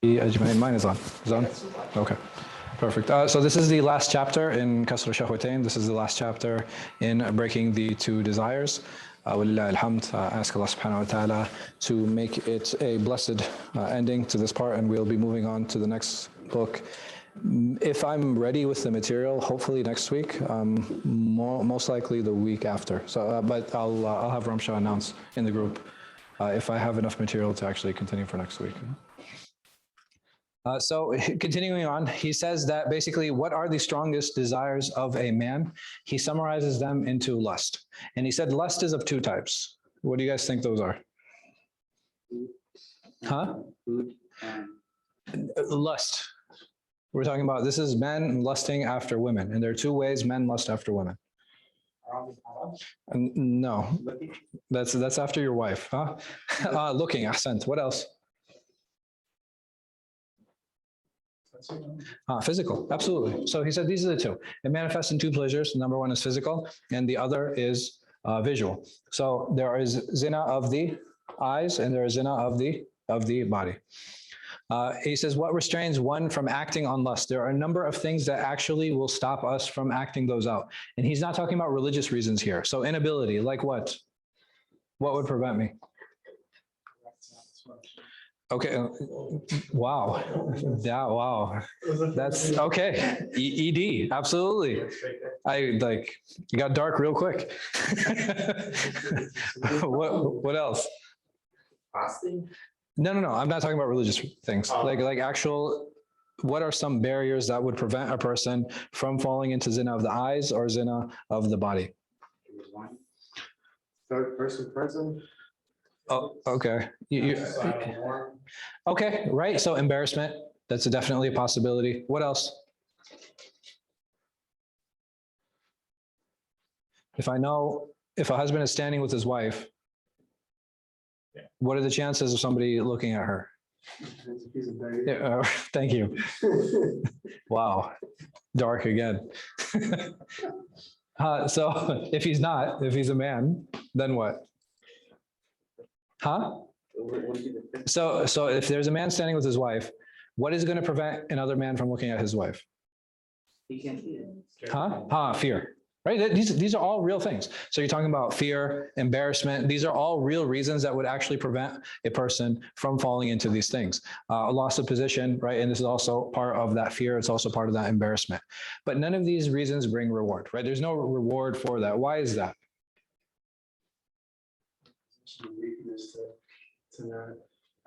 Mine is on. Is on? Okay. Perfect. So this is the last chapter in Kasr Shahwatain. This is the last chapter in breaking the two desires. Walillah alhamd. Ask Allah subhanahu wa ta'ala to make it a blessed ending to this part, and we'll be moving on to the next book. If I'm ready with the material, hopefully next week, most likely the week after. So, but I'll have Ramsha announce in the group if I have enough material to actually continue for next week. So continuing on, he says that basically what are the strongest desires of a man? He summarizes them into lust. And he said lust is of two types. What do you guys think those are? Huh? Lust. We're talking about, this is men lusting after women. And there are two ways men lust after women. No, that's after your wife. Huh? Looking, ahsant. What else? Physical, absolutely. So he said these are the two. It manifests in two pleasures. Number one is physical, and the other is visual. So there is zina of the eyes, and there is zina of the body. He says, what restrains one from acting on lust? There are a number of things that actually will stop us from acting those out. And he's not talking about religious reasons here. So inability, like what? What would prevent me? Okay. Wow. Yeah. Wow. That's okay. ED. Absolutely. You got dark real quick. What else? Fasting? No. I'm not talking about religious things. Like actual, what are some barriers that would prevent a person from falling into zina of the eyes or zina of the body? Third person present. Oh, okay. Okay, right. So embarrassment, that's definitely a possibility. What else? If I know if a husband is standing with his wife, what are the chances of somebody looking at her? Yeah, thank you. Wow, dark again. So if he's a man, then what? Huh? So if there's a man standing with his wife, what is going to prevent another man from looking at his wife? He can't see it. Huh? Fear. Right? These are all real things. So you're talking about fear, embarrassment. These are all real reasons that would actually prevent a person from falling into these things. A loss of position, right? And this is also part of that fear. It's also part of that embarrassment. But none of these reasons bring reward, right? There's no reward for that. Why is that? Weakness to not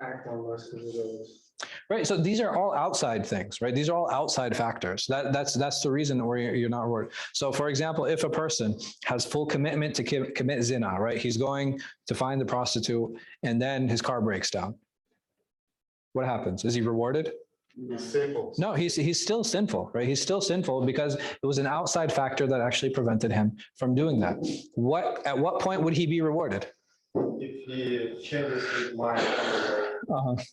act on lust because of those. Right. So these are all outside things, right? These are all outside factors. That's the reason where you're not rewarded. So for example, if a person has full commitment to commit zina, right? He's going to find the prostitute and then his car breaks down. What happens? Is he rewarded? He's sinful. No, he's still sinful, right? He's still sinful because it was an outside factor that actually prevented him from doing that. At what point would he be rewarded? If he changes his mind on the way.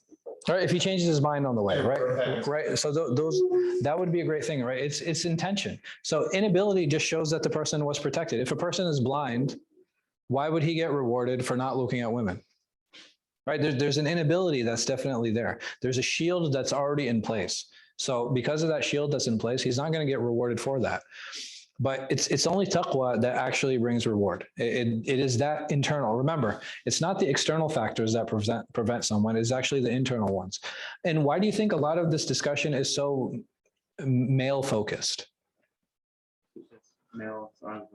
Right, if he changes his mind on the way, right? Right. So that would be a great thing, right? It's intention. So inability just shows that the person was protected. If a person is blind, why would he get rewarded for not looking at women? Right? There's an inability that's definitely there. There's a shield that's already in place. So because of that shield that's in place, he's not going to get rewarded for that. But it's only taqwa that actually brings reward. It is that internal. Remember, it's not the external factors that prevent someone, it's actually the internal ones. And why do you think a lot of this discussion is so male focused? Males have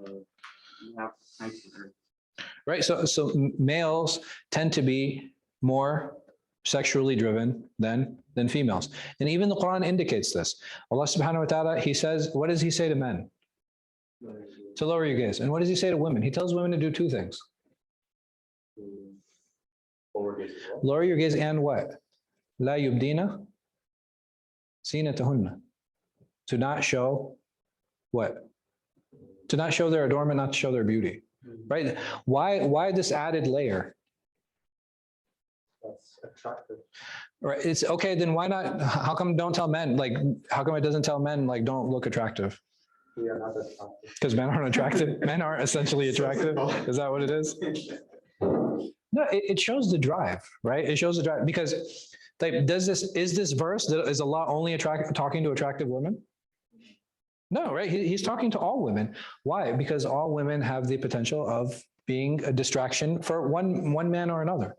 right. So males tend to be more sexually driven than females. And even the Quran indicates this. Allah subhanahu wa ta'ala, he says, what does he say to men? To lower your gaze. And what does he say to women? He tells women to do two things. Lower your gaze and what? La yubdina zinatahunna. To not show what? To not show their adornment, not to show their beauty. Right? Why this added layer? That's attractive. Right. It's okay, then why not? How come don't tell men? Like, how come it doesn't tell men like don't look attractive? We are not attractive. Because men aren't attractive. Men aren't essentially attractive. Is that what it is? No, it shows the drive, right? It shows the drive because Like, is this verse, is Allah only talking to attractive women? No, right? He's talking to all women. Why? Because all women have the potential of being a distraction for one man or another.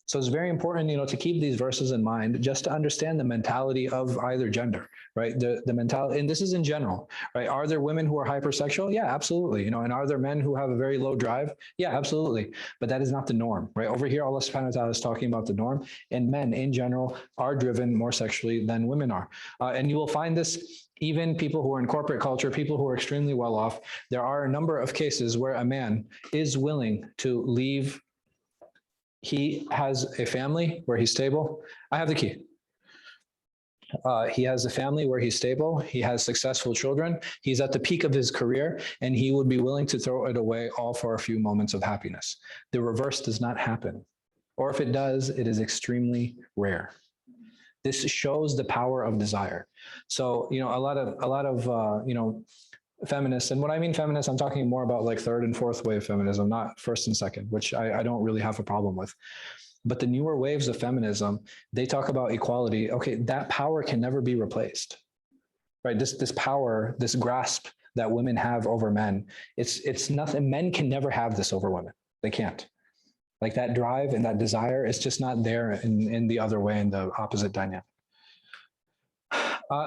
So it's very important, to keep these verses in mind, just to understand the mentality of either gender, right? The mentality, and this is in general, right? Are there women who are hypersexual? Yeah, absolutely. And are there men who have a very low drive? Yeah, absolutely. But that is not the norm, right? Over here, Allah subhanahu wa ta'ala is talking about the norm, and men in general are driven more sexually than women are. And you will find this even people who are in corporate culture, people who are extremely well off. There are a number of cases where a man is willing to leave. He has a family where he's stable. I have the key. He has a family where he's stable. He has successful children. He's at the peak of his career, and he would be willing to throw it away all for a few moments of happiness. The reverse does not happen. Or if it does, it is extremely rare. This shows the power of desire. So, a lot of feminists, and when I mean feminists, I'm talking more about like third and fourth wave feminism, not first and second, which I don't really have a problem with. But the newer waves of feminism, they talk about equality. Okay, that power can never be replaced, right? This power, this grasp that women have over men, it's nothing. Men can never have this over women. They can't. Like that drive and that desire, it's just not there in the other way, in the opposite dynamic.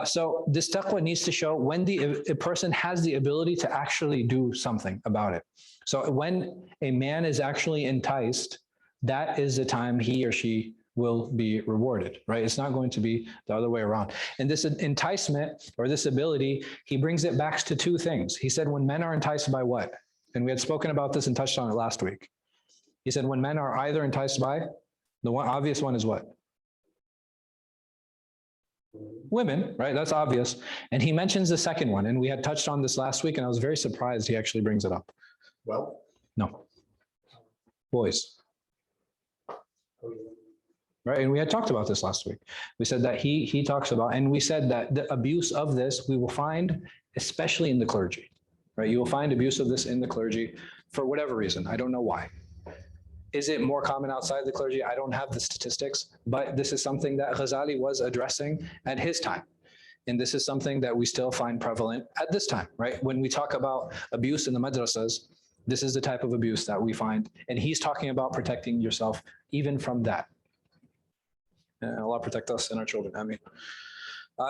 So this taqwa needs to show when a person has the ability to actually do something about it. So when a man is actually enticed, that is the time he or she will be rewarded, right? It's not going to be the other way around. And this enticement or this ability, he brings it back to two things. He said, when men are enticed by what? And we had spoken about this and touched on it last week. He said, when men are either enticed by, the one obvious one is what? Women, right? That's obvious. And he mentions the second one, and we had touched on this last week, and I was very surprised he actually brings it up. Well, no. Boys. Right? And we had talked about this last week. We said that he talks about, and we said that the abuse of this we will find, especially in the clergy, right? You will find abuse of this in the clergy for whatever reason. I don't know why. Is it more common outside the clergy? I don't have the statistics, but this is something that Ghazāli was addressing at his time. And this is something that we still find prevalent at this time, right? When we talk about abuse in the madrasas, this is the type of abuse that we find. And he's talking about protecting yourself even from that. And Allah protect us and our children. Ameen.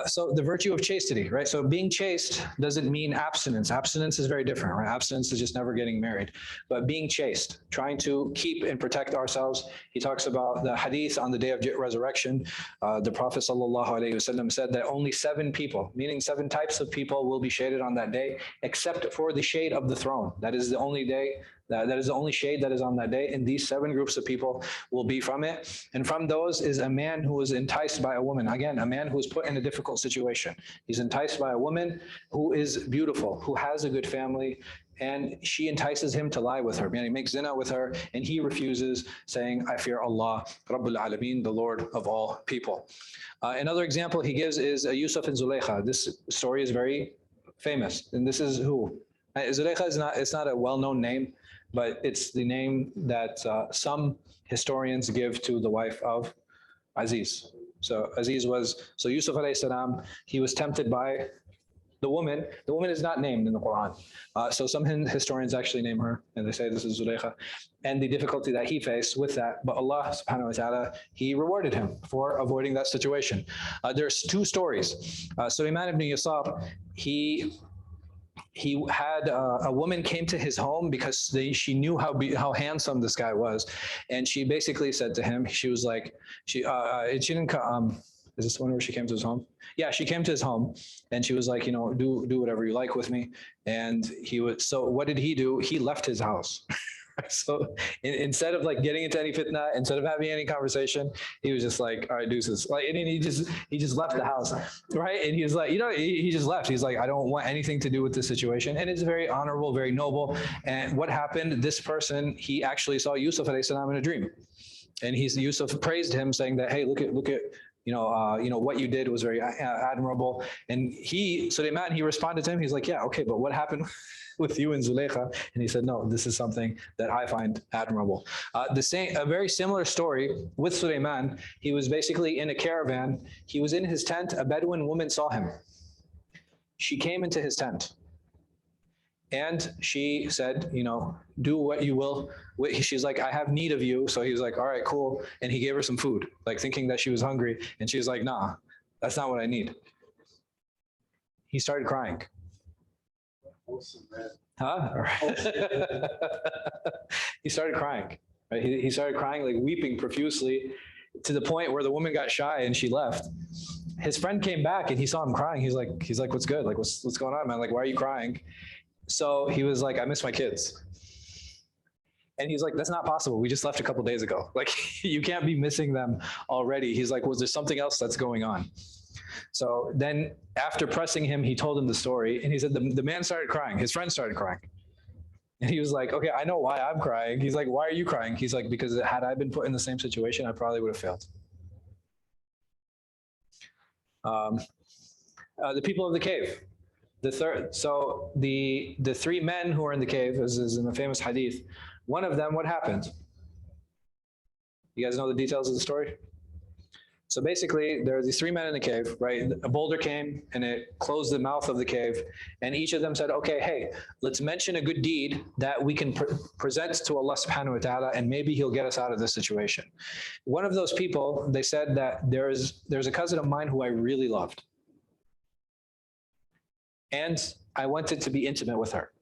So the virtue of chastity, right? So being chaste doesn't mean abstinence. Abstinence is very different, right? Abstinence is just never getting married. But being chaste, trying to keep and protect ourselves. He talks about the hadith on the day of resurrection. The Prophet ﷺ said that only 7 people, meaning 7 types of people, will be shaded on that day, except for the shade of the throne. That is the only day. That is the only shade that is on that day, and these 7 groups of people will be from it. And from those is a man who is enticed by a woman. Again, a man who is put in a difficult situation. He's enticed by a woman who is beautiful, who has a good family, and she entices him to lie with her. He makes zina with her, and he refuses, saying, I fear Allah, Rabbul Alameen, the Lord of all people. Another example he gives is Yusuf and Zulaykha. This story is very famous, and this is who? Zulaykha it's not a well-known name, but it's the name that some historians give to the wife of Aziz. So Yusuf alayhi salam, he was tempted by the woman. The woman is not named in the Quran. So some historians actually name her, and they say this is Zulaykha, and the difficulty that he faced with that. But Allah subhanahu wa ta'ala, he rewarded him for avoiding that situation. There's 2 stories. Sulaiman ibn Yasar, he had a woman came to his home because she knew how handsome this guy was, and she basically said to him, she was like, she didn't come. Is this the one where she came to his home? Yeah, she came to his home, and she was like, do whatever you like with me. And so what did he do? He left his house. So instead of like getting into any fitna, instead of having any conversation, he was just like, all right, deuces. Like, and he just left the house, right? And he was like, he just left. He's like, I don't want anything to do with this situation. And it's very honorable, very noble. And what happened? This person, he actually saw Yusuf alayhi salam in a dream. And Yusuf praised him, saying that, hey, look at what you did was very admirable. And Sulaiman, he responded to him. He's like, yeah, okay, but what happened with you and Zulaykha? And he said, no, this is something that I find admirable. A very similar story with Sulaiman. He was basically in a caravan. He was in his tent. A Bedouin woman saw him. She came into his tent. And she said, do what you will. She's like, I have need of you. So he was like, all right, cool. And he gave her some food, like thinking that she was hungry. And she was like, nah, that's not what I need. He started crying. Huh? He started crying. Right? He started crying, like weeping profusely, to the point where the woman got shy and she left. His friend came back and he saw him crying. He's like, what's good? Like, what's going on, man? Like, why are you crying? So he was like, I miss my kids. And he's like, that's not possible. We just left a couple days ago. Like, you can't be missing them already. He's like, was there something else that's going on? So then after pressing him, he told him the story. And he said, the man started crying. His friend started crying. And he was like, okay, I know why I'm crying. He's like, why are you crying? He's like, because had I been put in the same situation, I probably would have failed. The people of the cave. The three men who are in the cave, as is in the famous hadith, one of them, what happened? You guys know the details of the story? So basically, there are these three men in the cave, right? A boulder came and it closed the mouth of the cave. And each of them said, okay, hey, let's mention a good deed that we can present to Allah subhanahu wa ta'ala, and maybe he'll get us out of this situation. One of those people, they said that there's a cousin of mine who I really loved. And I wanted to be intimate with her.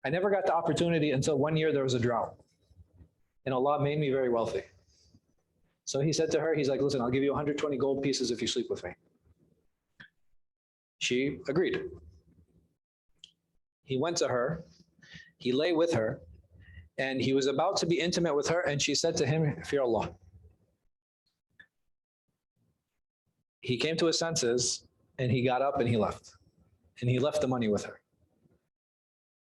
I never got the opportunity until one year there was a drought. And Allah made me very wealthy. So he said to her, he's like, listen, I'll give you 120 gold pieces if you sleep with me. She agreed. He went to her, he lay with her, and he was about to be intimate with her, and she said to him, fear Allah. He came to his senses, and he got up and he left. And he left the money with her.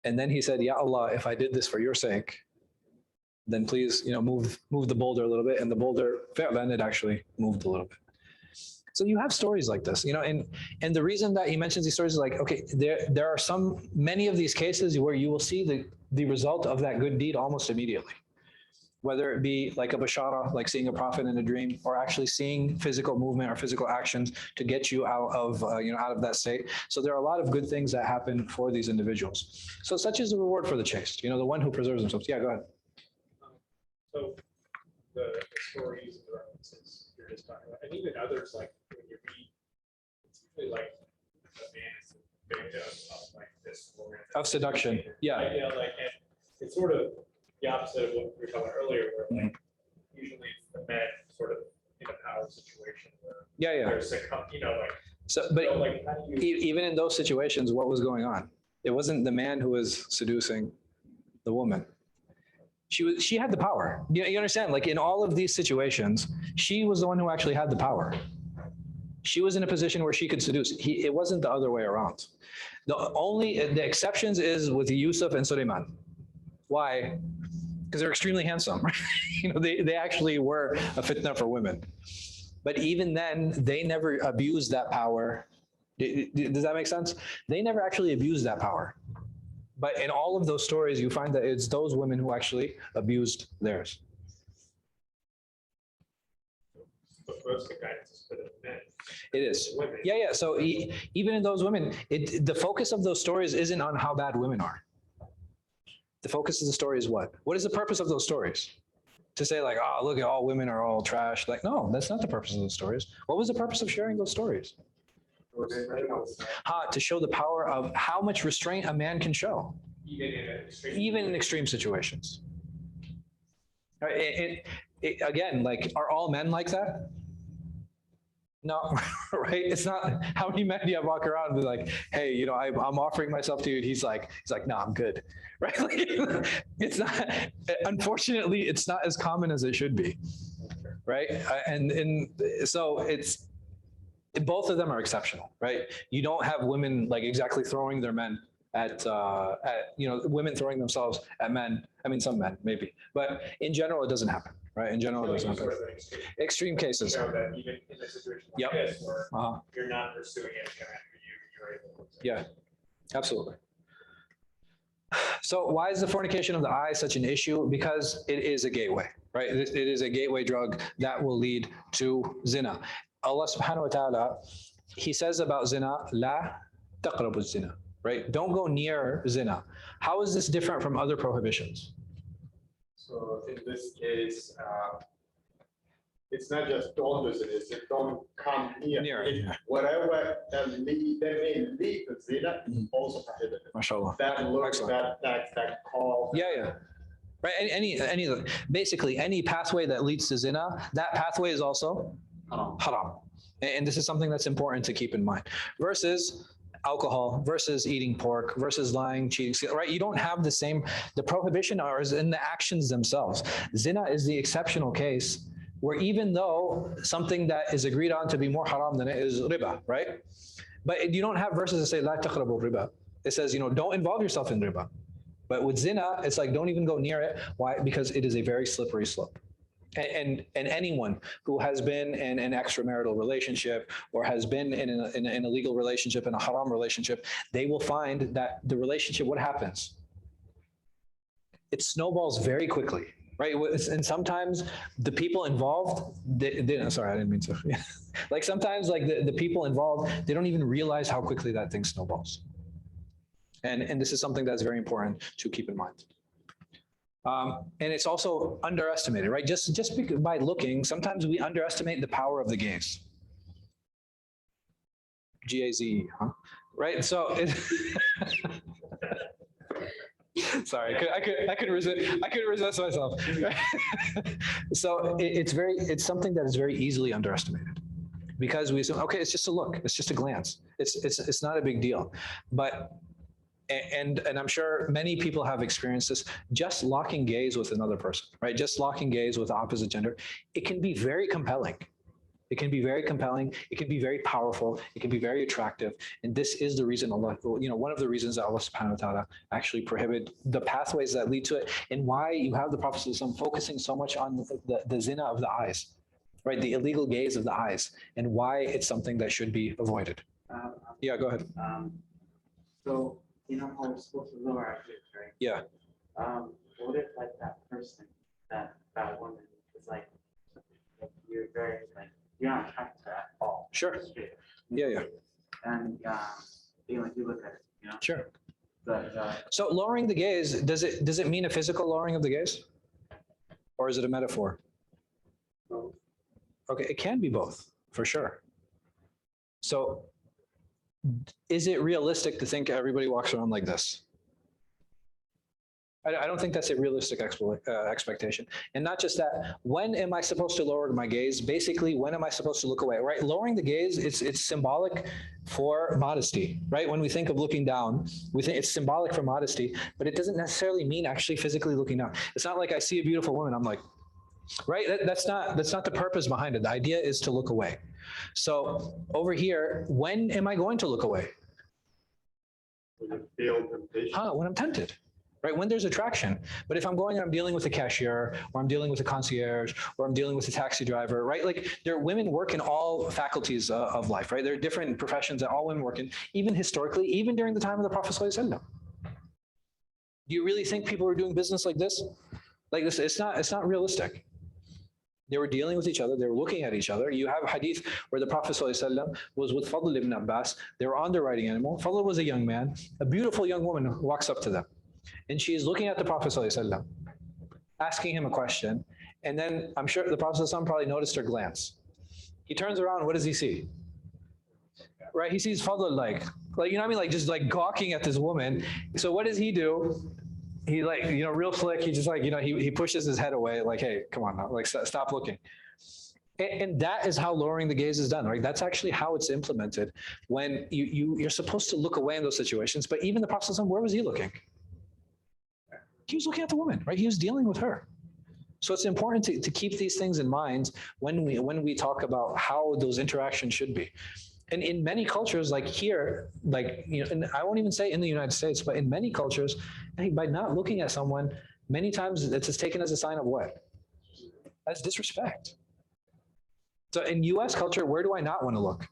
And then he said, Ya Allah, if I did this for your sake, then please, move the boulder a little bit. And the boulder, then it actually moved a little bit. So you have stories like this, and the reason that he mentions these stories is like, okay, there are many of these cases where you will see the result of that good deed almost immediately. Whether it be like a bashara, like seeing a prophet in a dream, or actually seeing physical movement or physical actions to get you out of that state. So there are a lot of good things that happen for these individuals. So such is the reward for the chaste, the one who preserves themselves. Yeah, go ahead. So the stories and the references you're just talking about, and even others, like when you read, it's usually like a man is a victim of like this of seduction. Yeah. And it's sort of the opposite of what we were talking about earlier, where like usually the men sort of in a power situation where there's a even in those situations, what was going on? It wasn't the man who was seducing the woman. She had the power. You understand? Like in all of these situations, she was the one who actually had the power. She was in a position where she could seduce. It wasn't the other way around. The exceptions is with Yusuf and Sulaiman. Why? Because they're extremely handsome. They actually were a fitna for women. But even then, they never abused that power. Does that make sense? They never actually abused that power. But in all of those stories, you find that it's those women who actually abused theirs. But most of the guidance is for the men. It is. Women. Yeah. So even in those women, the focus of those stories isn't on how bad women are. The focus of the story is what? What is the purpose of those stories? To say like, oh, look at all women are all trash. Like, no, that's not the purpose of those stories. What was the purpose of sharing those stories? To show the power of how much restraint a man can show. Even in extreme situations. Again, like, are all men like that? No, right? It's not. How many men do you walk around and be like, hey, I'm offering myself to you. And he's like, no, I'm good, right? Like, it's not. Unfortunately, it's not as common as it should be, right? And so both of them are exceptional, right? You don't have women like exactly throwing their men at women throwing themselves at men. I mean, some men maybe, but in general, it doesn't happen, right? In general, it doesn't happen. Sort of an Extreme cases. You know, that even in a situation like Yep. this, where Uh-huh. you're not pursuing it, you're able to. Yeah, absolutely. So why is the fornication of the eye such an issue? Because it is a gateway, right? It is a gateway drug that will lead to zina. Allah subhanahu wa ta'ala, he says about zina, la taqrabu zina, right? Don't go near zina. How is this different from other prohibitions? So in this case, it's not just don't listen, it's don't come near. Near, It's yeah. whatever that may lead to zina, also prohibited. MashaAllah. That look, Excellent. that call. Yeah. Right, basically any pathway that leads to zina, that pathway is also haram. And this is something that's important to keep in mind. Versus alcohol, versus eating pork, versus lying, cheating, right? You don't have the prohibition is in the actions themselves. Zina is the exceptional case where even though something that is agreed on to be more haram than it is riba, right? But you don't have verses that say, la taqrabu riba. It says, don't involve yourself in riba. But with zina, it's like, don't even go near it. Why? Because it is a very slippery slope. And anyone who has been in an extramarital relationship or has been in an illegal relationship, in a haram relationship, they will find that the relationship, what happens? It snowballs very quickly, right? And sometimes the people involved, sorry, I didn't mean to. Like sometimes like the people involved, they don't even realize how quickly that thing snowballs. And this is something that's very important to keep in mind. And it's also underestimated, right? Just by looking, sometimes we underestimate the power of the gaze. G-A-Z-E, huh? Right? So sorry, I couldn't resist myself. So it's something that is very easily underestimated because we assume, okay, it's just a look, it's just a glance, it's not a big deal, but. And I'm sure many people have experienced this, just locking gaze with another person, right? Just locking gaze with the opposite gender. It can be very compelling. It can be very compelling. It can be very powerful. It can be very attractive. And this is the reason Allah, one of the reasons that Allah subhanahu wa ta'ala actually prohibited the pathways that lead to it, and why you have the Prophet focusing so much on the zina of the eyes, right? The illegal gaze of the eyes, and why it's something that should be avoided. Yeah, go ahead. So, how we're supposed to lower our gaze, right? Yeah. What if like that person, that woman is like you're very you're not attracted to at all. Sure. Yeah. And you look at it, Sure. But So lowering the gaze, does it mean a physical lowering of the gaze? Or is it a metaphor? No. Okay, it can be both, for sure. So is it realistic to think everybody walks around like this? I don't think that's a realistic expectation. And not just that, when am I supposed to lower my gaze? Basically, when am I supposed to look away, right? Lowering the gaze, it's symbolic for modesty, right? When we think of looking down, we think it's symbolic for modesty, but it doesn't necessarily mean actually physically looking down. It's not like I see a beautiful woman, I'm like, right? That's not the purpose behind it. The idea is to look away. So over here, when am I going to look away? When you feel temptation. When I'm tempted, right? When there's attraction. But if I'm going and I'm dealing with a cashier, or I'm dealing with a concierge, or I'm dealing with a taxi driver, right? Like women work in all faculties of life, right? There are different professions that all women work in, even historically, even during the time of the Prophet ﷺ. Do you really think people were doing business like this? Like this, it's not realistic. They were dealing with each other. They were looking at each other. You have a hadith where the Prophet ﷺ was with Fadl ibn Abbas. They were on their riding animal. Fadl was a young man. A beautiful young woman walks up to them. And she is looking at the Prophet ﷺ, asking him a question. And then I'm sure the Prophet ﷺ probably noticed her glance. He turns around. What does he see? Right? He sees Fadl like you know what I mean? Like just like gawking at this woman. So what does he do? He real slick. He just he pushes his head away. Like, hey, come on now. Like, stop looking. And that is how lowering the gaze is done, right? That's actually how it's implemented when you're supposed to look away in those situations. But even the Prophet, where was he looking? He was looking at the woman, right? He was dealing with her. So it's important to keep these things in mind when we talk about how those interactions should be. And in many cultures, like here, like, you know, and I won't even say in the United States, but in many cultures, hey, by not looking at someone, many times it's taken as a sign of what? As disrespect. So in US culture, where do I not want to look?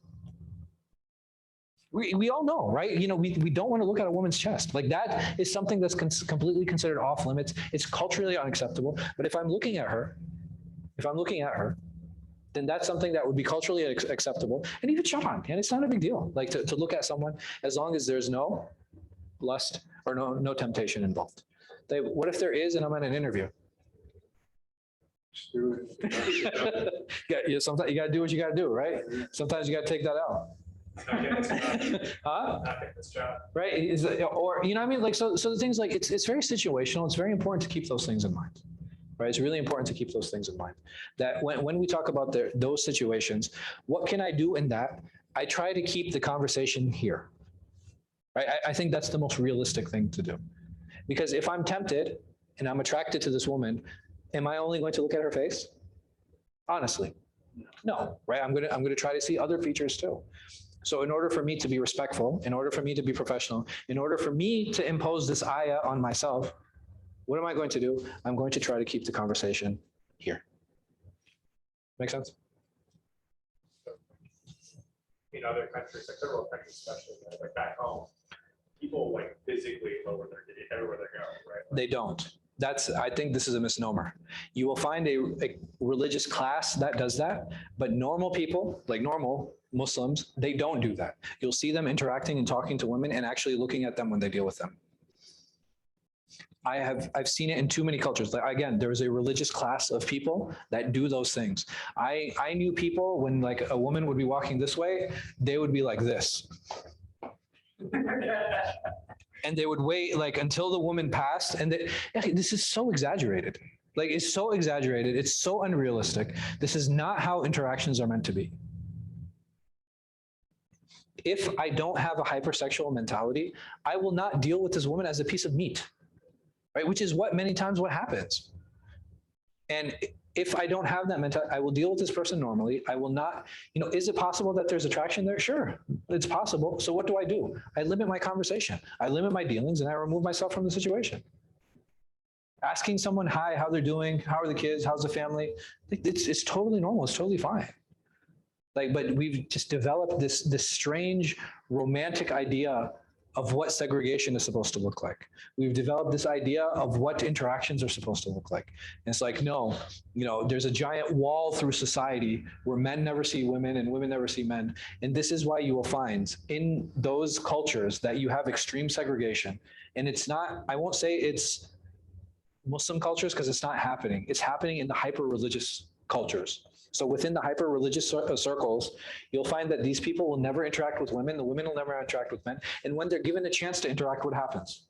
We all know, right? You know, we don't want to look at a woman's chest. Like that is something that's completely considered off limits. It's culturally unacceptable. But if I'm looking at her, then that's something that would be culturally acceptable and even Sean, and it's not a big deal. Like to look at someone as long as there's no lust or no temptation involved. What if there is and I'm at an interview? Yeah, sometimes you got to do what you got to do, right? Sometimes you got to take that out. Huh? Right? Or, you know what I mean? Like, so the things like, it's very situational. It's very important to keep those things in mind. Right? It's really important to keep those things in mind. That when we talk about those situations, what can I do in that? I try to keep the conversation here. Right? I think that's the most realistic thing to do. Because if I'm tempted and I'm attracted to this woman, am I only going to look at her face? Honestly, no. Right? I'm gonna try to see other features too. So in order for me to be respectful, in order for me to be professional, in order for me to impose this ayah on myself, what am I going to do? I'm going to try to keep the conversation here. Make sense? In other countries, like third world countries especially, like back home, people like physically lower their dignity everywhere they go, right? They don't. I think this is a misnomer. You will find a religious class that does that, but normal people, like normal Muslims, they don't do that. You'll see them interacting and talking to women and actually looking at them when they deal with them. I've seen it in too many cultures. Like, again, there is a religious class of people that do those things. I knew people when like a woman would be walking this way, they would be like this. And they would wait like until the woman passed. And this is so exaggerated. Like it's so exaggerated. It's so unrealistic. This is not how interactions are meant to be. If I don't have a hypersexual mentality, I will not deal with this woman as a piece of meat. Right? Which is many times what happens. And if I don't have that mentality, I will deal with this person normally. I will not, is it possible that there's attraction there? Sure, it's possible. So what do? I limit my conversation. I limit my dealings and I remove myself from the situation. Asking someone, hi, how they're doing, how are the kids, how's the family? It's totally normal, it's totally fine. But we've just developed this strange romantic idea of what segregation is supposed to look like. We've developed this idea of what interactions are supposed to look like. And it's like, no, there's a giant wall through society where men never see women and women never see men. And this is why you will find in those cultures that you have extreme segregation. And it's not, I won't say it's Muslim cultures because it's not happening. It's happening in the hyper-religious cultures. So within the hyper-religious circles, you'll find that these people will never interact with women. The women will never interact with men. And when they're given a chance to interact, what happens?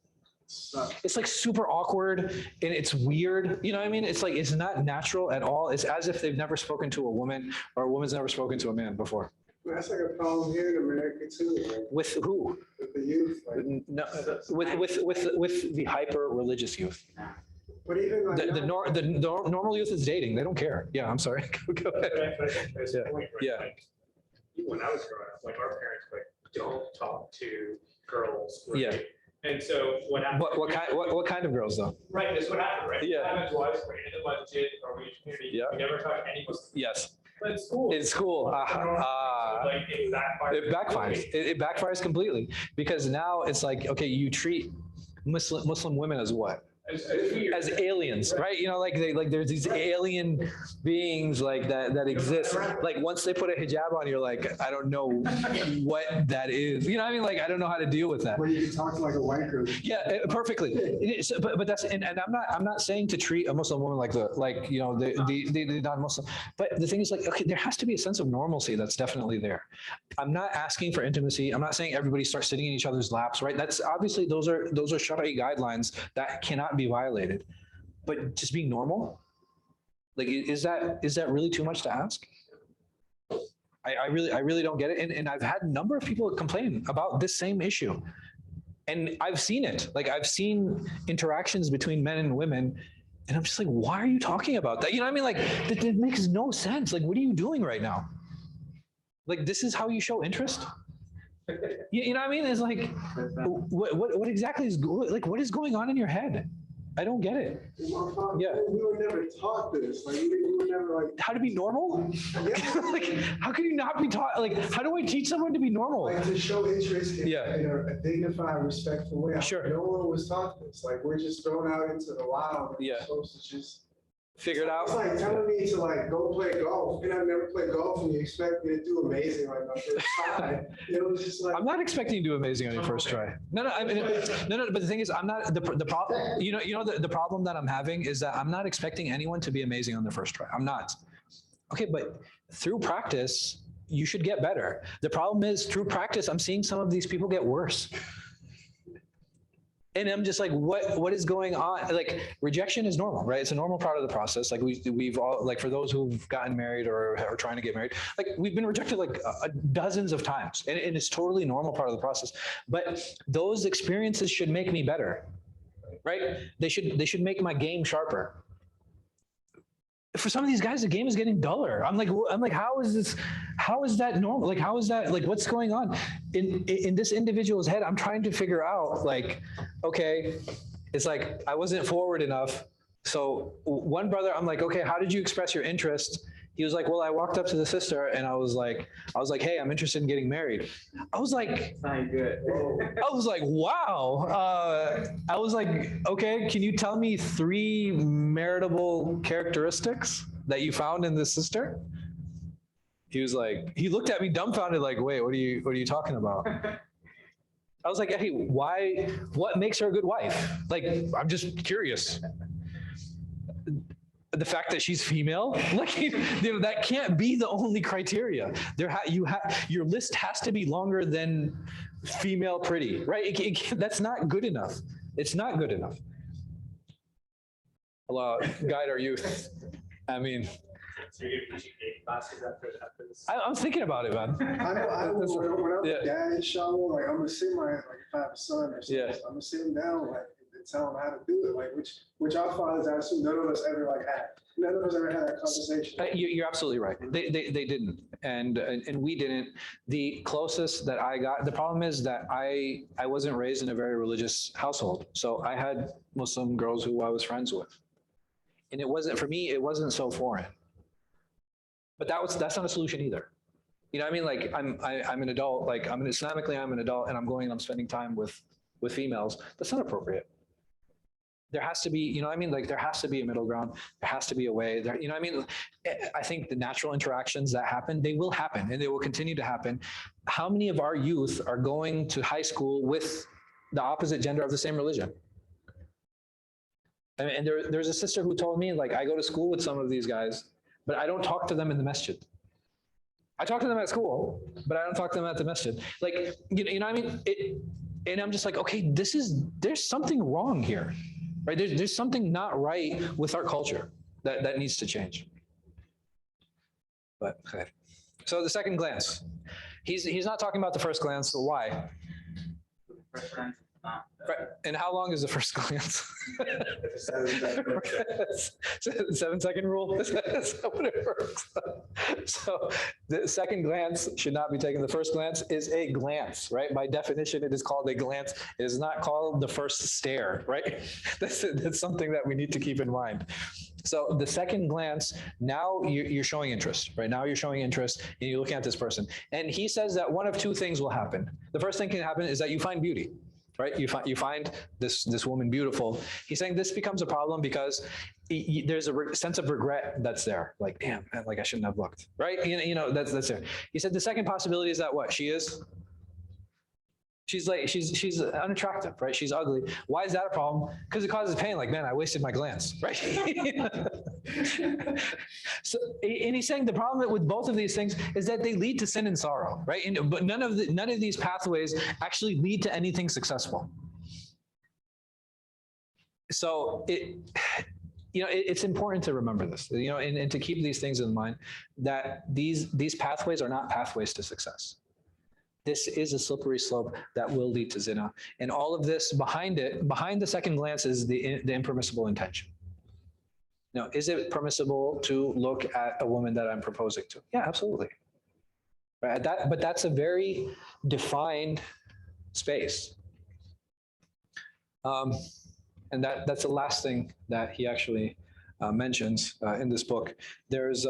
It's like super awkward and it's weird. You know what I mean? It's like, it's not natural at all. It's as if they've never spoken to a woman or a woman's never spoken to a man before. That's like a problem here in America too. Like, with who? with the youth. Like, No, with the hyper-religious youth. but even like The normal youth is dating. They don't care. Yeah, I'm sorry. Go ahead. There's Yeah. a point, right? Yeah. Like, even when I was growing up, like our parents were like, don't talk to girls. Right? Yeah. And so what happened? What kind of girls though? Right, that's what happened, right? Yeah. What happened was, we're in the masjid or we community, Yeah. we never talked to any Muslims. Yes. But in school. In school. Like it backfires. It backfires. It backfires completely because now it's like, okay, you treat Muslim women as what? As aliens, right? There's these alien beings like that exist. Like once they put a hijab on, you're like, I don't know what that is. You know what I mean? Like I don't know how to deal with that. where you can talk to like a white girl. Yeah, perfectly. But that's and I'm not saying to treat a Muslim woman like the non-Muslim. But the thing is like, okay, there has to be a sense of normalcy that's definitely there. I'm not asking for intimacy. I'm not saying everybody starts sitting in each other's laps, right? That's obviously those are Shari'i guidelines that cannot be violated. But just being normal, like is that really too much to ask? I really don't get it. And I've had a number of people complain about this same issue. And I've seen it. Like I've seen interactions between men and women. And I'm just like, why are you talking about that? You know what I mean? Like that makes no sense. Like, what are you doing right now? Like, this is how you show interest? You know what I mean? It's like, what exactly is, like, what is going on in your head? I don't get it. Yeah. We were never taught this. Like, we were never like. How to be normal? Yeah. Like, how can you not be taught? Like, how do I teach someone to be normal? Like, to show interest in, Yeah. in a dignified, respectful way. Sure. No one was taught this. Like, we're just thrown out into the wild. And Yeah. We're supposed to just. Figure it out. It's like telling me to like go play golf, and I've never played golf, and you expect me to do amazing like my first try. You know, it's just like. I'm not expecting you to do amazing on your first try. No. I mean, no. But the thing is, I'm not the problem. You know, the problem that I'm having is that I'm not expecting anyone to be amazing on their first try. I'm not. Okay, but through practice, you should get better. The problem is, through practice, I'm seeing some of these people get worse. And I'm just like, what is going on? Like, rejection is normal, right? It's a normal part of the process. Like, we've all, like, for those who've gotten married or are trying to get married, like, we've been rejected like dozens of times, and it's totally normal part of the process. But those experiences should make me better, right? They should make my game sharper. For some of these guys, the game is getting duller. I'm like, how is this? How is that normal? Like, how is that? Like, what's going on in this individual's head? I'm trying to figure out, like, okay, it's like I wasn't forward enough. So one brother, I'm like, okay, how did you express your interest? He was like, well, I walked up to the sister and I was like, hey, I'm interested in getting married. I was like, Not good. I was like, wow. I was like, okay, can you tell me 3 meritable characteristics that you found in this sister? He was like, he looked at me dumbfounded, like, wait, what are you talking about? I was like, hey, what makes her a good wife? Like, I'm just curious. The fact that she's female, like, that can't be the only criteria. Your list has to be longer than female pretty, right? That's not good enough. It's not good enough. Allah, guide our youth. I mean, So you're gonna be teaching game classes after this? I'm thinking about it, man. I know when I'm Yeah. a dad, inshallah, like I'm gonna sit like if I have a son or something, Yeah. I'm gonna sit him down like and tell him how to do it, like which our fathers, I assume none of us ever like had. None of us ever had that conversation. You're absolutely right. They didn't, and we didn't. The closest that I got, the problem is that I wasn't raised in a very religious household, so I had Muslim girls who I was friends with, and it wasn't, for me, it wasn't so foreign. But that's not a solution either. You know what I mean? Like, I'm an adult, like Islamically, I'm an adult, and I'm spending time with females. That's not appropriate. There has to be, you know what I mean? Like, there has to be a middle ground. There has to be a way there. You know what I mean? I think the natural interactions that happen, they will happen and they will continue to happen. How many of our youth are going to high school with the opposite gender of the same religion? And there's a sister who told me, like, I go to school with some of these guys, but I don't talk to them in the masjid. I talk to them at school, but I don't talk to them at the masjid. Like, you know what I mean? And I'm just like, okay, there's something wrong here, right? There's something not right with our culture that needs to change. But okay. So the second glance, he's not talking about the first glance. So why? Right. And how long is the first glance? 7-second rule. That's what it works. So the second glance should not be taken. The first glance is a glance, right? By definition, it is called a glance. It is not called the first stare, right? That's something that we need to keep in mind. So the second glance, now you're showing interest, right? Now you're showing interest and you're looking at this person. And he says that one of 2 things will happen. The first thing can happen is that you find beauty. Right, you find this woman beautiful. He's saying this becomes a problem because there's a sense of regret that's there. Like, damn, man, like I shouldn't have looked. Right, you know that's there. He said the second possibility is that what she's unattractive, right? She's ugly. Why is that a problem? Because it causes pain. Like, man, I wasted my glance, right? So, and he's saying the problem with both of these things is that they lead to sin and sorrow, right? But none of these pathways actually lead to anything successful. So it's important to remember this, and to keep these things in mind, that these pathways are not pathways to success. This is a slippery slope that will lead to zina. And all of this behind the second glance is the impermissible intention. Now, is it permissible to look at a woman that I'm proposing to? Yeah, absolutely. right? But that's a very defined space. And that's the last thing that he actually mentions in this book. There's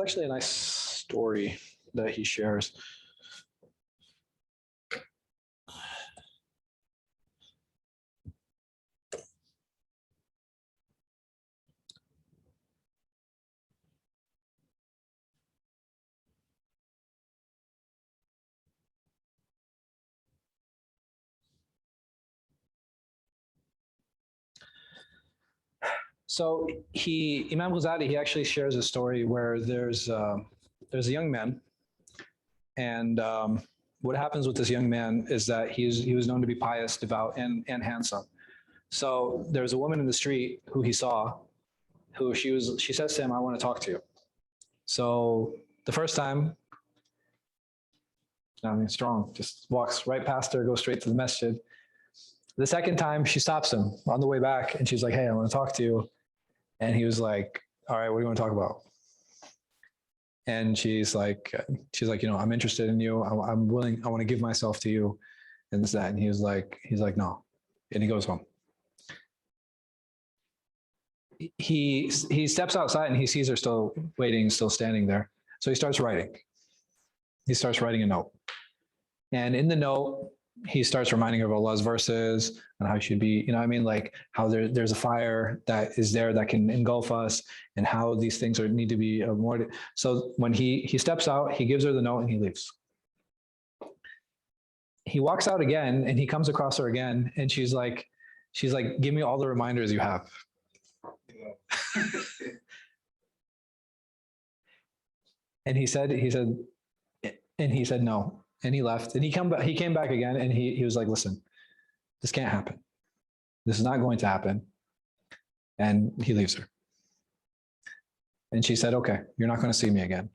actually a nice story that he shares. So Imam Ghazāli, he actually shares a story where there's a young man, and what happens with this young man is that he was known to be pious, devout, and handsome. So there's a woman in the street who he saw, who she says to him, "I want to talk to you." So the first time, I mean, strong, just walks right past her, goes straight to the masjid. The second time, she stops him on the way back, and she's like, "Hey, I want to talk to you." And he was like, "All right, what do you want to talk about?" And she's like, "I'm interested in you. I'm willing. I want to give myself to you," and this, that. And he's like, "No," and he goes home. He steps outside and he sees her still waiting, still standing there. So he starts writing. He starts writing a note, and in the note, he starts reminding her of Allah's verses and how he should be, like how there's a fire that is there that can engulf us, and how these things need to be avoided. So when he steps out, he gives her the note and he leaves. He walks out again and he comes across her again, and she's like, "Give me all the reminders you have." And he said no. And he left, and he came back again, and he was like, "Listen, this can't happen. This is not going to happen." And he leaves her. And she said, "Okay, you're not going to see me again."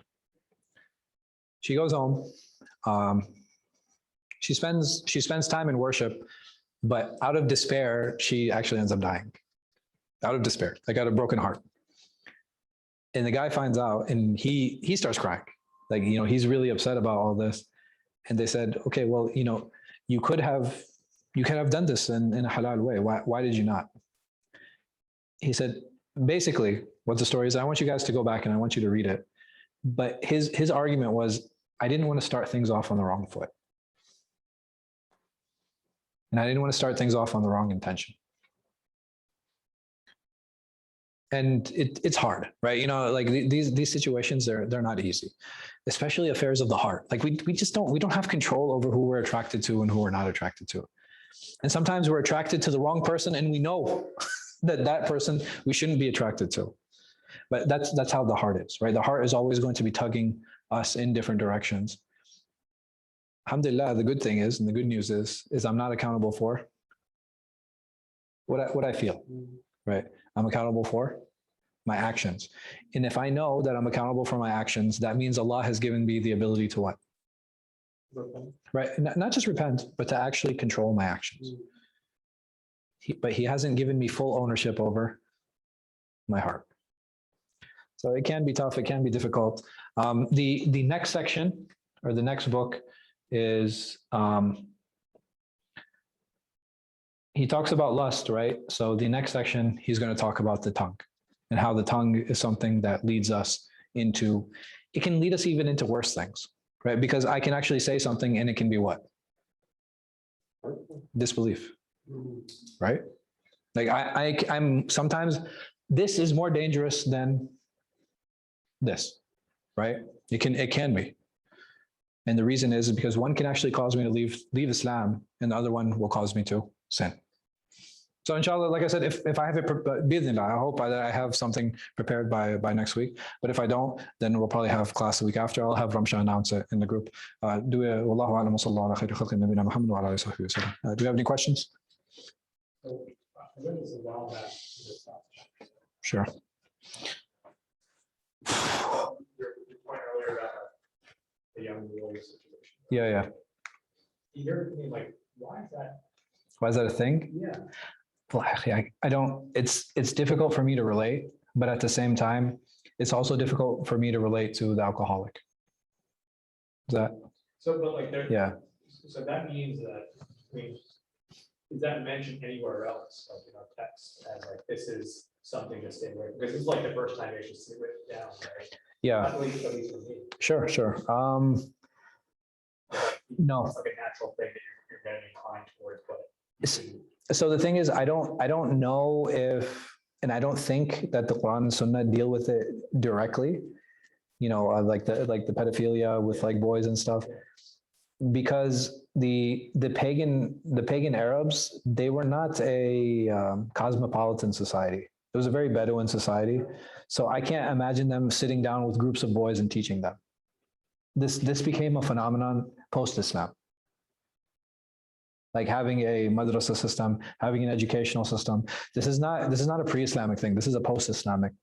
She goes home. She spends time in worship, but out of despair, she actually ends up dying. Out of despair, like out of broken heart. And the guy finds out, and he starts crying. Like, he's really upset about all this. And they said, "Okay, well, you could have done this in a halal way. Why did you not?" He said, basically, what the story is, I want you guys to go back and I want you to read it. But his argument was, I didn't want to start things off on the wrong foot. And I didn't want to start things off on the wrong intention. And it's hard, right? Like these situations, they're not easy, especially affairs of the heart. Like we don't have control over who we're attracted to and who we're not attracted to. And sometimes we're attracted to the wrong person, and we know that person we shouldn't be attracted to. But that's how the heart is, right? The heart is always going to be tugging us in different directions. Alhamdulillah, the good thing is, and the good news is I'm not accountable for what I feel, right? I'm accountable for my actions. And if I know that I'm accountable for my actions, that means Allah has given me the ability to what? Repent. Right? Not just repent, but to actually control my actions. But He hasn't given me full ownership over my heart. So it can be tough, it can be difficult. The next section, or the next book, is he talks about lust, right? So the next section, he's going to talk about the tongue, and how the tongue is something that leads us into, it can lead us even into worse things, right? Because I can actually say something and it can be what? Disbelief, right? Like I'm sometimes, this is more dangerous than this, right? It can be. And the reason is because one can actually cause me to leave Islam, and the other one will cause me to sin. So inshallah, like I said, if I have it, I hope that I have something prepared by next week. But if I don't, then we'll probably have class the week after. I'll have Ramsha announce it in the group. Do we have any questions? So, I read this a while back. Sure. Your point earlier about the young boy situation. Yeah. You hear me like, why is that? Why is that a thing? Yeah. Well, I don't, it's difficult for me to relate, but at the same time, it's also difficult for me to relate to the alcoholic. Is that, So, but like there. yeah. So that means that, I mean, is that mentioned anywhere else, like, text, as like, this is something to stay away from? Because this is like the first time you should sit it down, right? Yeah, At least for me. sure. No. It's like a natural thing that you're getting inclined towards, but. So the thing is, I don't know if, and I don't think that the Quran and Sunnah deal with it directly, like the pedophilia with like boys and stuff, because the pagan Arabs, they were not a cosmopolitan society. It was a very Bedouin society. So I can't imagine them sitting down with groups of boys and teaching them. This became a phenomenon post-Islam. Like having a madrasa system, having an educational system. This is not a pre-Islamic thing. This is a post-Islamic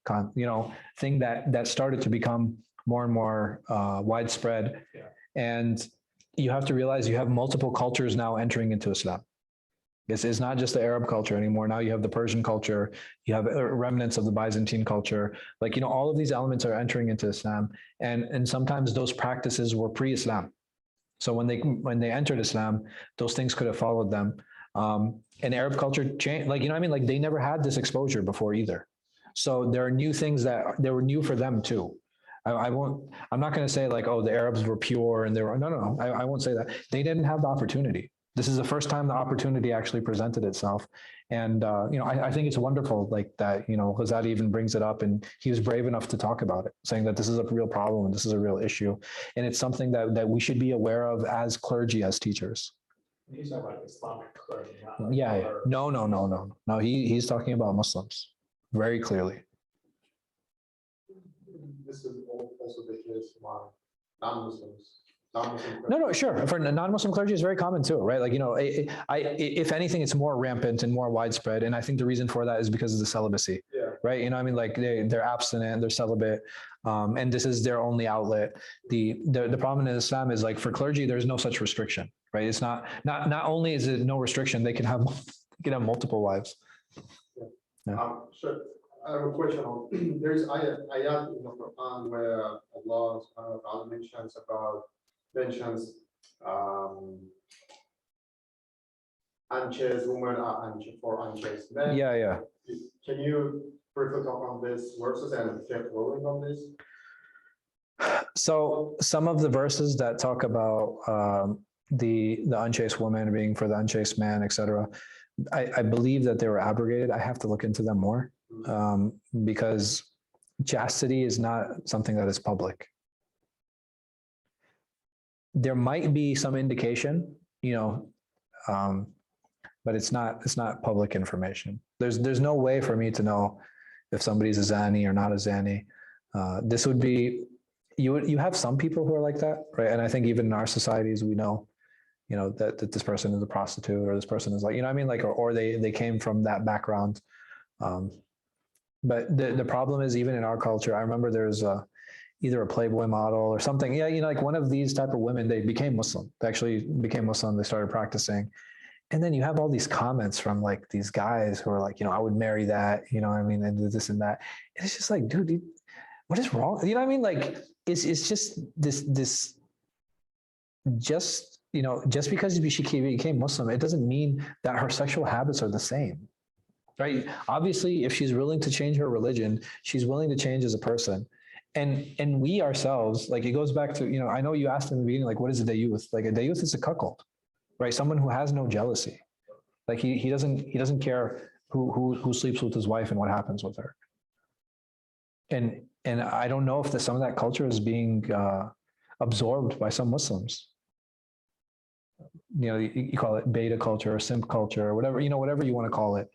thing that started to become more and more widespread. Yeah. And you have to realize you have multiple cultures now entering into Islam. This is not just the Arab culture anymore. Now you have the Persian culture, you have remnants of the Byzantine culture. Like, all of these elements are entering into Islam. And sometimes those practices were pre-Islam. So when they entered Islam, those things could have followed them. And Arab culture changed, like, like they never had this exposure before either. So there are new things that they were new for them too. I'm not going to say like, oh, the Arabs were pure and no, I won't say that. They didn't have the opportunity. This is the first time the opportunity actually presented itself. And, I think it's wonderful like that, Ghazāli even brings it up, and he was brave enough to talk about it, saying that this is a real problem and this is a real issue. And it's something that we should be aware of as clergy, as teachers. He's talking about Islamic clergy, not Yeah. other- No. He's talking about Muslims very clearly. This is also the case among non-Muslims. No, sure. For non-Muslim clergy, is very common too, right? Like, if anything, it's more rampant and more widespread. And I think the reason for that is because of the celibacy, Yeah. right? Like they're abstinent, they're celibate, and this is their only outlet. The problem in Islam is like for clergy, there's no such restriction, right? It's not only is it no restriction, they can have multiple wives. Sure. I have a question on, there's ayat in the Quran where Allah subhanahu wa ta'ala mentions unchaste women are unchaste men. Yeah. Can you briefly talk on this verses and get rolling on this? So some of the verses that talk about the unchaste woman being for the unchaste man, etc., I believe that they were abrogated. I have to look into them more, because chastity is not something that is public. There might be some indication, but it's not public information. There's no way for me to know if somebody's a zani or not a zani. This would be, you have some people who are like that, right? And I think even in our societies, we know, that this person is a prostitute, or this person is like, or they came from that background. But the problem is, even in our culture, I remember there's either a Playboy model or something. Yeah, like one of these type of women, they became Muslim. They actually became Muslim. They started practicing. And then you have all these comments from like these guys who are like, I would marry that, and do this and that. And it's just like, dude, what is wrong? Like, it's just this, just because she became Muslim, it doesn't mean that her sexual habits are the same, right? Obviously, if she's willing to change her religion, she's willing to change as a person. And we ourselves, like, it goes back to, I know you asked in the beginning, like, what is a dayuth? Like, a dayuth is a cuckold, right? Someone who has no jealousy. Like he doesn't care who sleeps with his wife and what happens with her. And I don't know if some of that culture is being absorbed by some Muslims. You call it beta culture or simp culture or whatever, whatever you want to call it.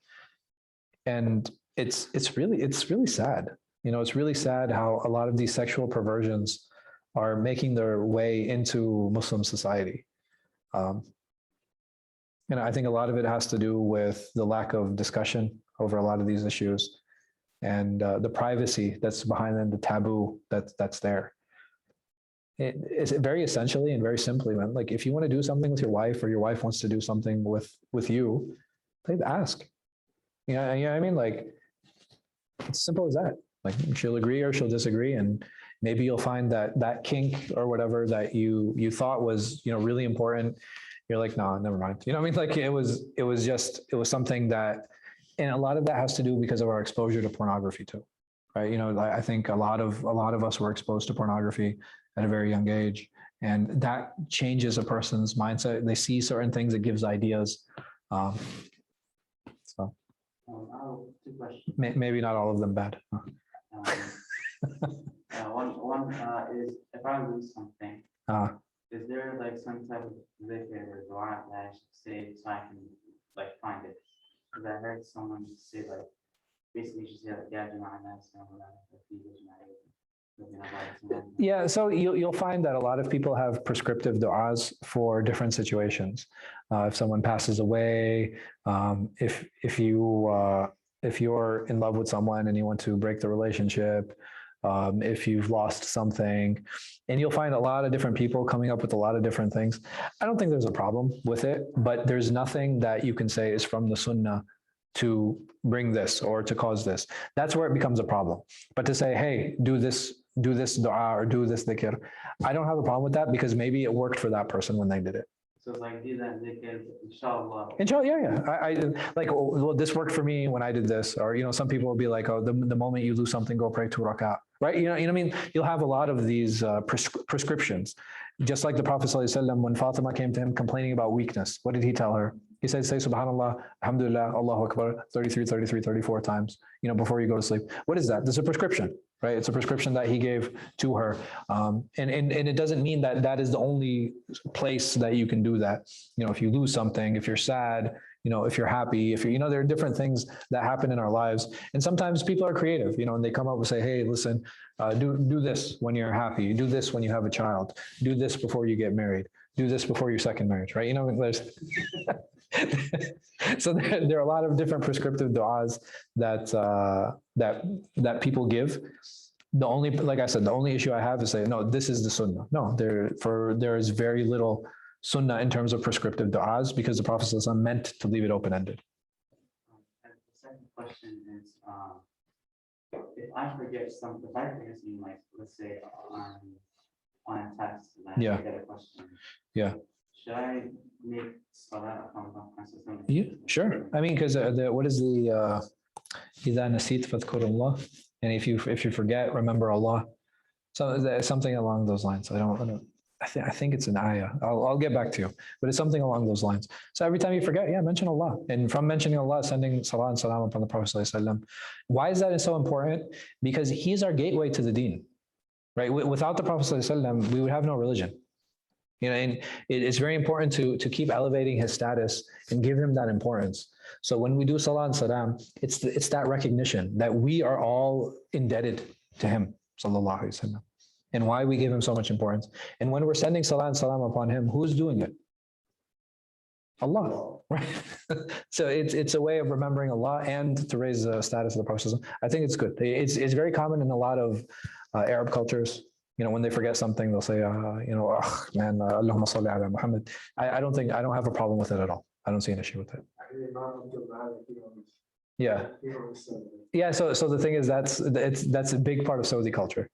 And it's really sad. It's really sad how a lot of these sexual perversions are making their way into Muslim society. And I think a lot of it has to do with the lack of discussion over a lot of these issues, and the privacy that's behind them, the taboo that's there. It's very essentially and very simply, man. Like, if you want to do something with your wife, or your wife wants to do something with you, please ask. You know what I mean? Like, it's simple as that. Like, she'll agree or she'll disagree, and Maybe you'll find that that kink or whatever that you thought was, really important, you're like, no, never mind. You know what I mean? Like it was something that, and a lot of that has to do because of our exposure to pornography too, right? I think a lot of us were exposed to pornography at a very young age, and that changes a person's mindset. They see certain things, it gives ideas. So I have 2 questions. maybe not all of them bad. One is if I lose something, Uh, is there like some type of dhikr or dua that I should say so I can like find it? Because I heard someone say like basically you should say like yeah, Yeah, so you'll find that a lot of people have prescriptive du'as for different situations. If someone passes away, if you're in love with someone and you want to break the relationship, if you've lost something, and you'll find a lot of different people coming up with a lot of different things. I don't think there's a problem with it, but there's nothing that you can say is from the sunnah to bring this or to cause this. That's where it becomes a problem. But to say, hey, do this dua or do this dhikr, I don't have a problem with that because maybe it worked for that person when they did it. So like do that dhikr, inshallah. Inshallah, yeah. I like, well, this worked for me when I did this, or some people will be like, oh, the moment you lose something, go pray 2 rak'ah, right? You know what I mean? You'll have a lot of these prescriptions. Just like the Prophet ﷺ, when Fatima came to him complaining about weakness, what did he tell her? He said, say Subhanallah, Alhamdulillah, Allahu Akbar, 34 times, before you go to sleep. What is that? This is a prescription, right? It's a prescription that he gave to her. And it doesn't mean that that is the only place that you can do that. If you lose something, if you're sad, if you're happy, if you're, there are different things that happen in our lives. And sometimes people are creative, and they come up and say, hey, listen, do this when you're happy. Do this when you have a child. Do this before you get married. Do this before your second marriage, right? There's so there are a lot of different prescriptive du'as that people give. Like I said, the only issue I have is saying, no, this is the sunnah. No, there is very little sunnah in terms of prescriptive du'as because the Prophet ﷺ meant to leave it open-ended. And the second question is, if I forget something, like let's say on a test, and I forget a question. Yeah. Should I make salat upon the Yeah, sure. I mean, because what is the إِذَا نَسِيتَ فَاذْكُرُ اللَّهَ, and if you forget, remember Allah. So something along those lines. I think it's an ayah. I'll get back to you, but it's something along those lines. So every time you forget, mention Allah. And from mentioning Allah, sending salat and salam upon the Prophet ﷺ. Why is that so important? Because he's our gateway to the deen, right? Without the Prophet ﷺ, we would have no religion. And it's very important to keep elevating his status and give him that importance. So when we do salat and salam, it's that recognition that we are all indebted to him, sallallahu alaihi wasallam, and why we give him so much importance. And when we're sending salat and salam upon him, who's doing it? Allah, right? So it's a way of remembering Allah and to raise the status of the Prophet. I think it's good. It's very common in a lot of Arab cultures. When they forget something, they'll say, man, Allahumma salli ala Muhammad. I don't have a problem with it at all. I don't see an issue with it. Yeah. Yeah. So the thing is, that's a big part of Saudi culture.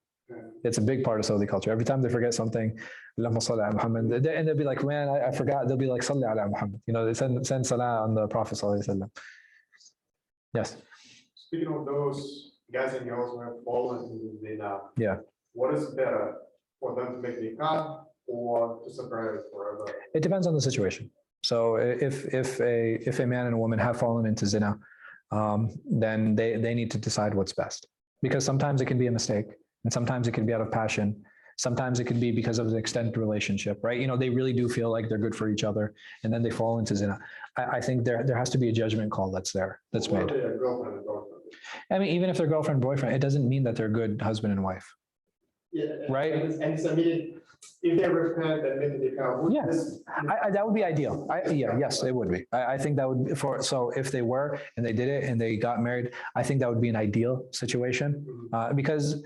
It's a big part of Saudi culture. Every time they forget something, Allahumma salli ala Muhammad, and they'll be like, man, I forgot. They'll be like, salli ala Muhammad. They send salah on the Prophet sallallahu alaihi wasallam. Yes. Speaking of those guys and girls who have fallen in zina, yeah. What is better for them to make nikah or to separate forever? It depends on the situation. So if a man and a woman have fallen into zina, then they need to decide what's best, because sometimes it can be a mistake, and sometimes it can be out of passion. Sometimes it can be because of the extended relationship, right? They really do feel like they're good for each other, and then they fall into zina. I think there has to be a judgment call that's made. I mean, even if they're girlfriend and boyfriend, it doesn't mean that they're good husband and wife. Yeah, right. And so, if they repent and maybe they come. Yes, that would be ideal. Yes, it would be. I think that would be so if they were and they did it and they got married, I think that would be an ideal situation, because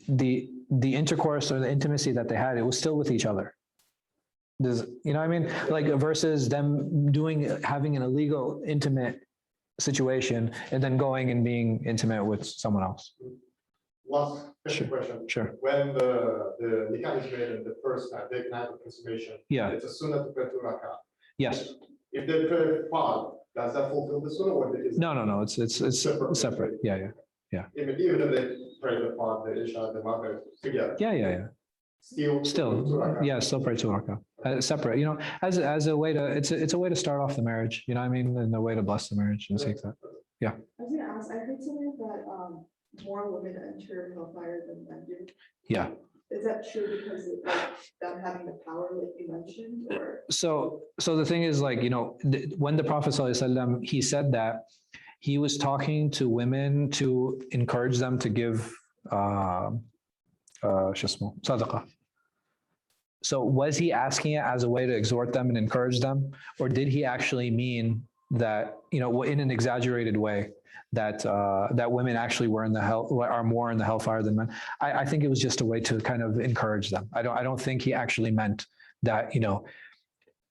the intercourse or the intimacy that they had, it was still with each other. You know what I mean? Like versus them having an illegal intimate situation and then going and being intimate with someone else. last question. Sure. When the nikah is made in the first time, they can have a consummation. Yeah. It's a sunnah to pray 2 rakah. Yes. If they pray 5, does that fulfill the sunnah or is it? No. It's separate. Yeah. Even if they pray the 5, the Isha, the Maghrib together. Yeah. Still, still pray 2 rakah. Separate, as a way to, it's a way to start off the marriage, you know what I mean? And a way to bless the marriage and seek that. I was gonna ask, I heard something that more women enter hellfire than men do. Yeah. Is that true because of like, them having the power, like you mentioned, or? So the thing is, like, when the Prophet ﷺ, he said that, he was talking to women to encourage them to give sadaqah. So was he asking it as a way to exhort them and encourage them, or did he actually mean that, in an exaggerated way, that that women actually are more in the hellfire than men? I think it was just a way to kind of encourage them. I don't think he actually meant that,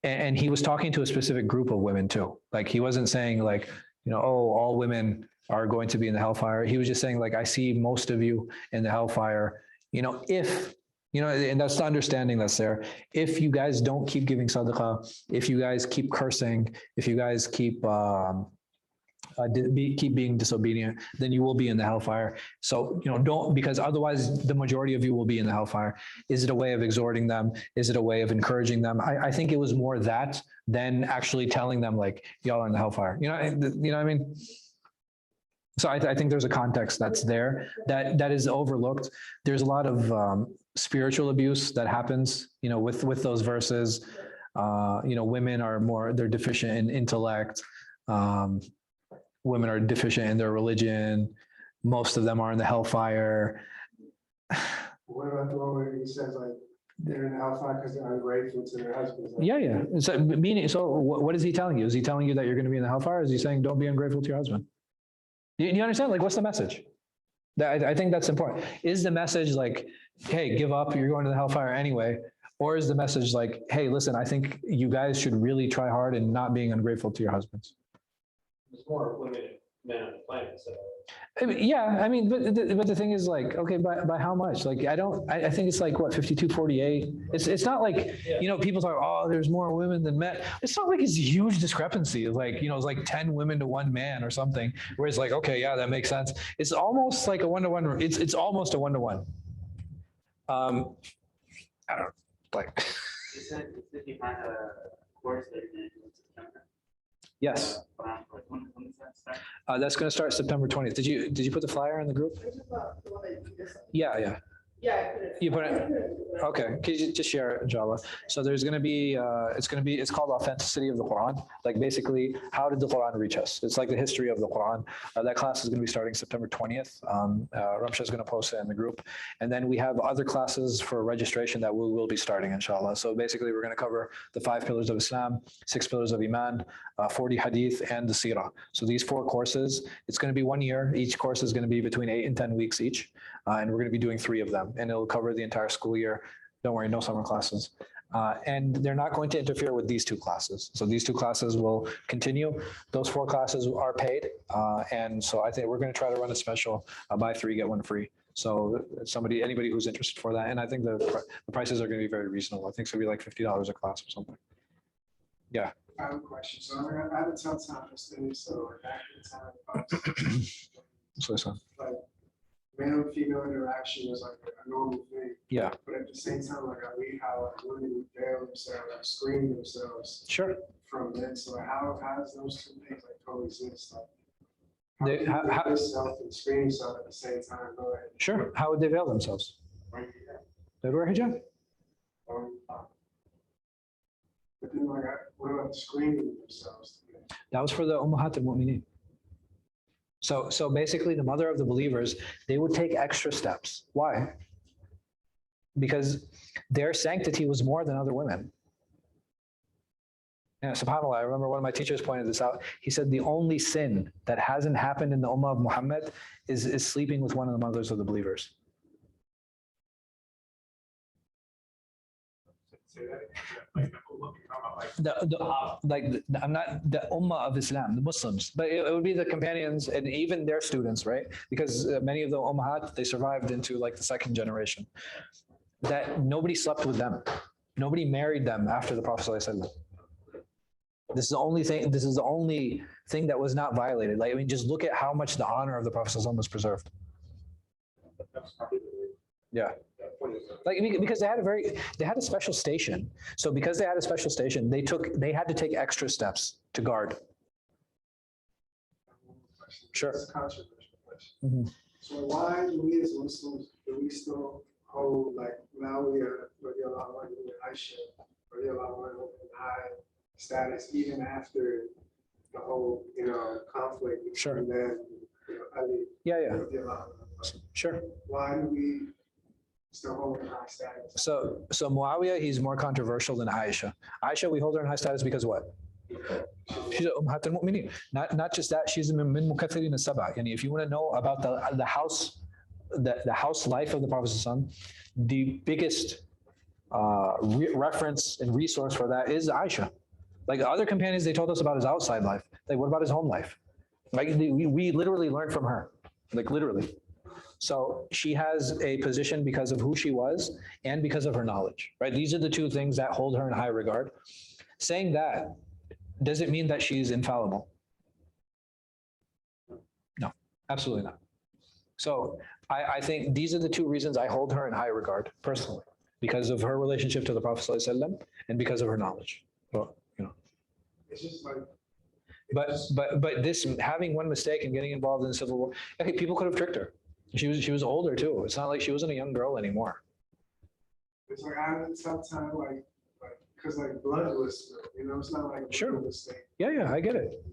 and he was talking to a specific group of women too. Like, he wasn't saying like, all women are going to be in the hellfire. He was just saying, like, I see most of you in the hellfire, if, and that's the understanding that's there. If you guys don't keep giving sadaqah, if you guys keep cursing, if you guys keep being disobedient, then you will be in the hellfire. So, don't, because otherwise the majority of you will be in the hellfire. Is it a way of exhorting them? Is it a way of encouraging them? I think it was more that than actually telling them, like, y'all are in the hellfire. You know what I mean? So I think there's a context that's there that is overlooked. There's a lot of spiritual abuse that happens, with those verses. Women are they're deficient in intellect. Women are deficient in their religion. Most of them are in the hellfire. What about the one where he says like they're in the hellfire because they're ungrateful to their husbands? Yeah. So what is he telling you? Is he telling you that you're going to be in the hellfire? Is he saying don't be ungrateful to your husband? You understand? Like, what's the message? I think that's important. Is the message like, hey, give up, you're going to the hellfire anyway? Or is the message like, hey, listen, I think you guys should really try hard in not being ungrateful to your husbands? There's more women and men on the planet, so. But the thing is, like, okay, by how much? Like, I think it's like, what, 52-48? It's not like, people talk, oh, there's more women than men. It's not like it's a huge discrepancy. Like, it's like 10 women to 1 man or something, where it's like, okay, yeah, that makes sense. It's almost like a 1-to-1. It's almost a 1-to-1. I don't know, like. You said you had a course that you're going to do in September. Yes. When does that start? That's going to start September 20th. Did you put the flyer in the group? Yeah. Yeah, I put it. You put it? Okay. Can you just share it, inshallah? So there's going to be, it's called Authenticity of the Quran. Like, basically, how did the Quran reach us? It's like the history of the Quran. That class is going to be starting September 20th. Ramsha is going to post it in the group. And then we have other classes for registration that we will be starting, inshallah. So basically, we're going to cover the 5 pillars of Islam, 6 pillars of Iman, 40 hadith, and the seerah. So these 4 courses, it's going to be 1 year. Each course is going to be between 8 and 10 weeks each. And we're going to be doing 3 of them, and it'll cover the entire school year. Don't worry, no summer classes. And they're not going to interfere with these 2 classes. So these 2 classes will continue. Those 4 classes are paid. And so I think we're going to try to run a special, buy 3, get 1 free. So anybody who's interested for that. And I think the prices are going to be very reasonable. I think it's going to be like $50 a class or something. Yeah. I have a question. So I have a tough time for students, so back in time, like, male and female interaction is like a normal thing. Yeah. But at the same time, like, I read how like women veil themselves, like, screen themselves Sure. from men. So like, how does those 2 things like coexist? Like, They- how how- do you yourself and screen yourself at the same time? Go ahead. Sure. How would they veil themselves? They wear hijab. But then, like, what about screening themselves? That was for the Ummahat al-Mu'mineen. So basically, the mother of the believers, they would take extra steps. Why? Because their sanctity was more than other women. Yeah, subhanAllah, I remember one of my teachers pointed this out. He said the only sin that hasn't happened in the Ummah of Muhammad is sleeping with one of the mothers of the believers. Say that, like, I'm not the Ummah of Islam, the Muslims, but it would be the companions and even their students, right? Because many of the Ummahat, they survived into like the second generation. That nobody slept with them. Nobody married them after the Prophet ﷺ. This is the only thing. This is the only thing that was not violated. Like, I mean, just look at how much the honor of the Prophet ﷺ was preserved. Yeah. Like, I mean, because they had a special station. So because they had a special station, they had to take extra steps to guard. Sure. It's a controversial question. Mhm. So why do we as Muslims, do we still hold like Muawiyah, Aisha, in high status even after the whole, conflict? Sure. And then, Ali. Yeah. Sure. Why do we still hold in high status? So Muawiyah, he's more controversial than Aisha. Aisha, we hold her in high status because what? She's Ummahat al-Mu'mineen. Not just that, she's min mukathirin as-sab'a. Yani if you want to know about the house life of the Prophet ﷺ, the biggest reference and resource for that is Aisha. Like the other companions, they told us about his outside life. Like, what about his home life? Like we literally learned from her, like literally. So she has a position because of who she was and because of her knowledge, right? These are the two things that hold her in high regard. Saying that, does it mean that she's infallible? No, absolutely not. So I think these are the two reasons I hold her in high regard personally, because of her relationship to the Prophet ﷺ and because of her knowledge. Well, It's just like, but this having one mistake and getting involved in civil war, okay, people could have tricked her. She was older too. It's not like she wasn't a young girl anymore. it's like I had a tough time, because like blood was, it's not like Sure. a mistake. Yeah, I get it.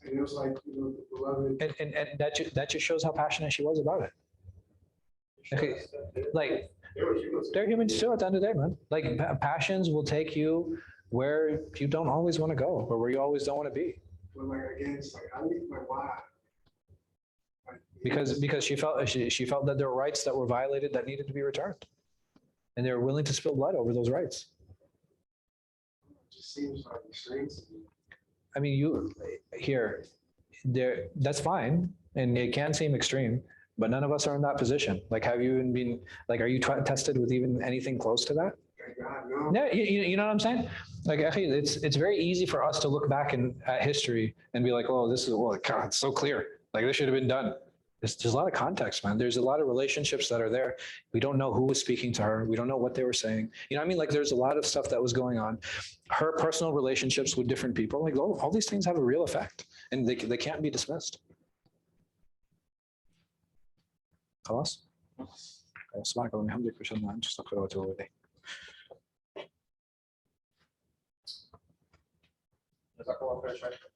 And it was like, the beloved. And that just shows how passionate she was about it. Okay, like they're humans too at the end of the day, man. Like passions will take you where you don't always want to go or where you always don't want to be. But like again, it's like I need my why. Because she felt that there were rights that were violated that needed to be returned, and they were willing to spill blood over those rights. It just seems like extreme to me. I mean, that's fine, and it can seem extreme, but none of us are in that position. Like, have you even been, like, are you tested with even anything close to that? Thank God, no. No, you know what I'm saying? Like, it's very easy for us to look back at history and be like, oh, God, it's so clear. Like, this should have been done. There's a lot of context, man. There's a lot of relationships that are there. We don't know who was speaking to her. We don't know what they were saying. You know what I mean? Like, there's a lot of stuff that was going on. Her personal relationships with different people, like, all these things have a real effect, and they can't be dismissed. خلاص؟ سبحانك اللهم وبحمدك أشهد أن لا إله إلا أنت أستغفرك وأتوب إليك.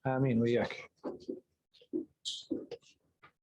آمين وإياك.